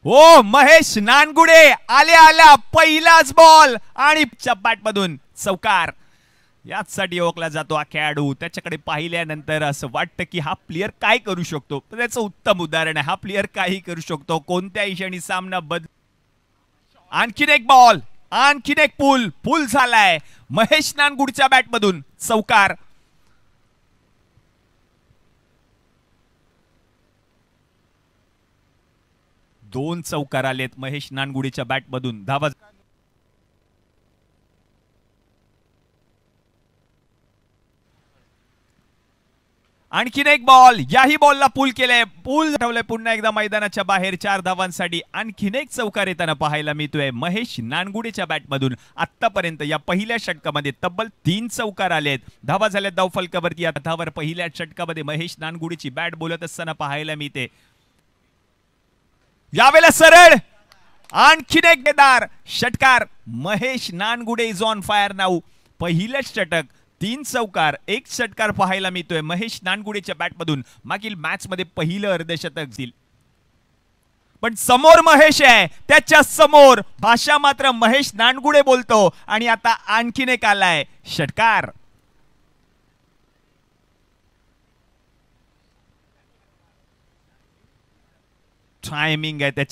हो, महेश नानगुडे आल्या आल्या पहिलाच बॉल आणि बॅट मधून चौकार. याचसाठी ओळखला जातो हा खेळाडू. त्याच्याकडे पाहिल्यानंतर असं वाटतं की हा प्लेयर काय करू शकतो. त्याचं उत्तम उदाहरण आहे. हा प्लेयर काही करू शकतो, कोणत्याही क्षणी सामना आणखीन एक बॉल, आणखीन एक पूल झालाय. महेश नानगुडच्या बॅटमधून चौकार. दोन चौकार आलेत महेश नानगुडेच्या बॅटमधून. धावा आणखीन एक बॉल, याही बॉलला पूल केलंय, पूल ठेवलंय पुन्हा एकदा मैदानाच्या बाहेर 4 धावांसाठी. आणखीन एक चौकार येताना पाहायला मिळतोय महेश नानगुडेच्या बॅटमधून. आतापर्यंत या पहिल्या षटकामध्ये तब्बल 3 चौकार आलेत. धावा झाल्या धावफलकावरती. या धावावर पहिल्या षटकामध्ये महेश नानगुडेची बॅट बोलत असताना पाहायला मिळते. यावेळेला सरळ आणखीन एक बेदार षटकार. Mahesh Nangude is on fire now. पहिलं षटक, 3 चौकार, 1 षटकार पाहायला मिळतोय महेश नानगुडेच्या बॅटमधून. मागील मॅच मध्ये पहिलं अर्धशतक दिल. पण समोर महेश आहे, त्याच्या समोर भाषा मात्र महेश नानगुडे बोलतो. आणि आता आणखीन एक आलाय षटकार. टायमिंग आहे त्याच्या